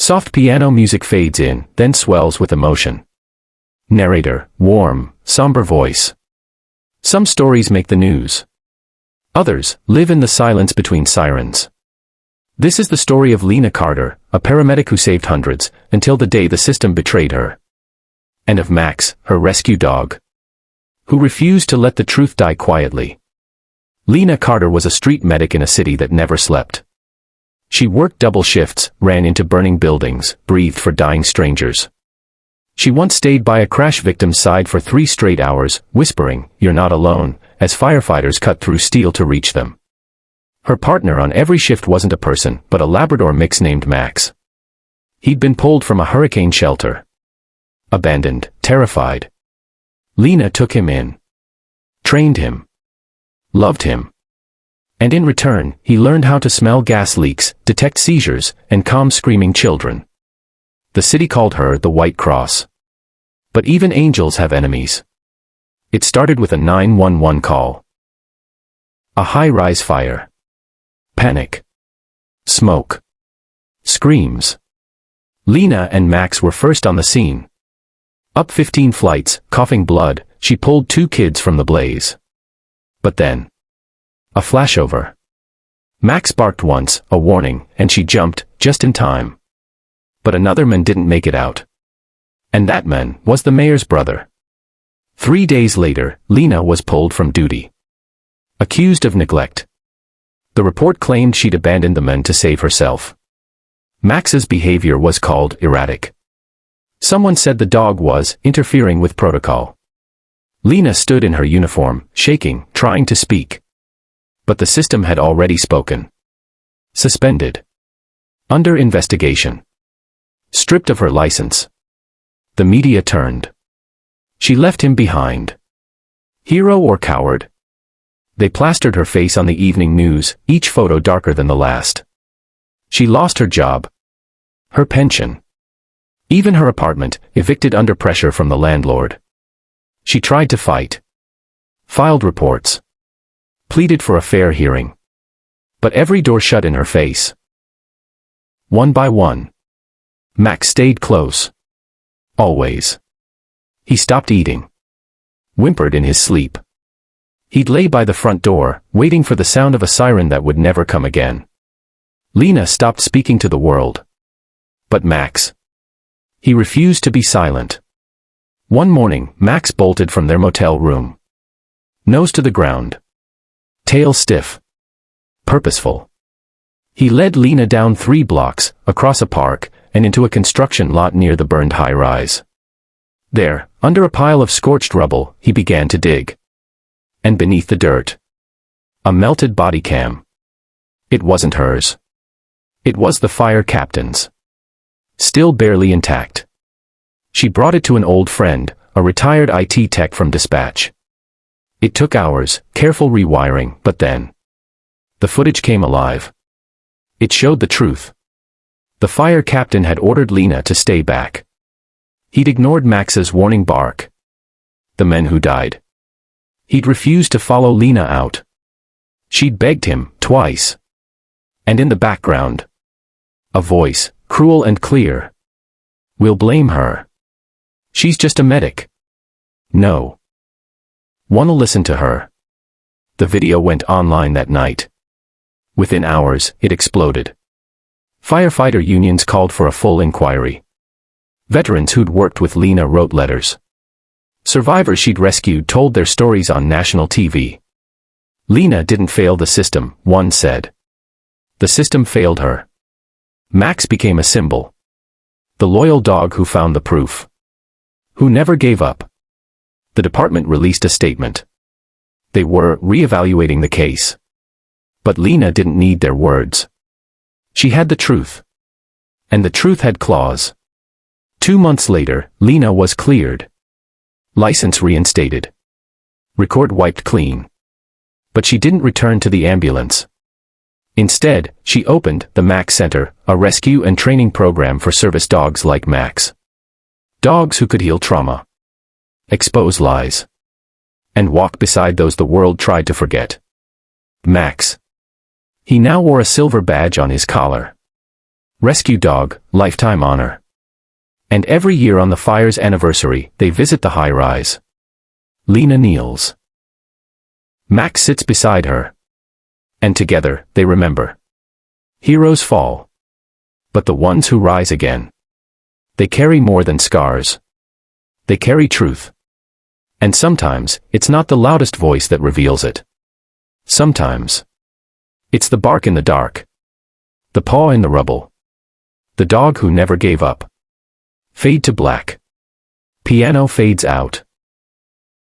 Soft piano music fades in, then swells with emotion. Narrator, warm, somber voice. Some stories make the news. Others live in the silence between sirens. This is the story of Lena Carter, a paramedic who saved hundreds, until the day the system betrayed her. And of Max, her rescue dog, who refused to let the truth die quietly. Lena Carter was a street medic in a city that never slept. She worked double shifts, ran into burning buildings, breathed for dying strangers. She once stayed by a crash victim's side for 3 straight hours, whispering, "You're not alone," as firefighters cut through steel to reach them. Her partner on every shift wasn't a person, but a Labrador mix named Max. He'd been pulled from a hurricane shelter. Abandoned, terrified. Lena took him in. Trained him. Loved him. And in return, he learned how to smell gas leaks, detect seizures, and calm screaming children. The city called her the White Cross. But even angels have enemies. It started with a 911 call. A high-rise fire. Panic. Smoke. Screams. Lena and Max were first on the scene. Up 15 flights, coughing blood, she pulled 2 kids from the blaze. But then, a flashover. Max barked once, a warning, and she jumped, just in time. But another man didn't make it out. And that man was the mayor's brother. 3 days later, Lena was pulled from duty. Accused of neglect. The report claimed she'd abandoned the men to save herself. Max's behavior was called erratic. Someone said the dog was interfering with protocol. Lena stood in her uniform, shaking, trying to speak. But the system had already spoken. Suspended. Under investigation. Stripped of her license. The media turned. She left him behind. Hero or coward? They plastered her face on the evening news, each photo darker than the last. She lost her job. Her pension. Even her apartment, evicted under pressure from the landlord. She tried to fight. Filed reports. Pleaded for a fair hearing. But every door shut in her face. One by one. Max stayed close. Always. He stopped eating. Whimpered in his sleep. He'd lay by the front door, waiting for the sound of a siren that would never come again. Lena stopped speaking to the world. But Max. He refused to be silent. One morning, Max bolted from their motel room. Nose to the ground. Tail stiff. Purposeful. He led Lena down 3 blocks, across a park, and into a construction lot near the burned high-rise. There, under a pile of scorched rubble, he began to dig. And beneath the dirt, a melted body cam. It wasn't hers. It was the fire captain's. Still barely intact. She brought it to an old friend, a retired IT tech from dispatch. It took hours, careful rewiring, but then the footage came alive. It showed the truth. The fire captain had ordered Lena to stay back. He'd ignored Max's warning bark. The men who died. He'd refused to follow Lena out. She'd begged him, twice. And in the background, a voice, cruel and clear. "We'll blame her. She's just a medic. No. Wanna listen to her?" The video went online that night. Within hours, it exploded. Firefighter unions called for a full inquiry. Veterans who'd worked with Lena wrote letters. Survivors she'd rescued told their stories on national TV. Lena didn't fail the system, one said. The system failed her. Max became a symbol. The loyal dog who found the proof. Who never gave up. The department released a statement. They were reevaluating the case. But Lena didn't need their words. She had the truth. And the truth had claws. 2 months later, Lena was cleared. License reinstated. Record wiped clean. But she didn't return to the ambulance. Instead, she opened the Max Center, a rescue and training program for service dogs like Max. Dogs who could heal trauma. Expose lies. And walk beside those the world tried to forget. Max. He now wore a silver badge on his collar. Rescue dog, lifetime honor. And every year on the fire's anniversary, they visit the high-rise. Lena kneels. Max sits beside her. And together, they remember. Heroes fall. But the ones who rise again. They carry more than scars. They carry truth. And sometimes, it's not the loudest voice that reveals it. Sometimes, it's the bark in the dark. The paw in the rubble. The dog who never gave up. Fade to black. Piano fades out.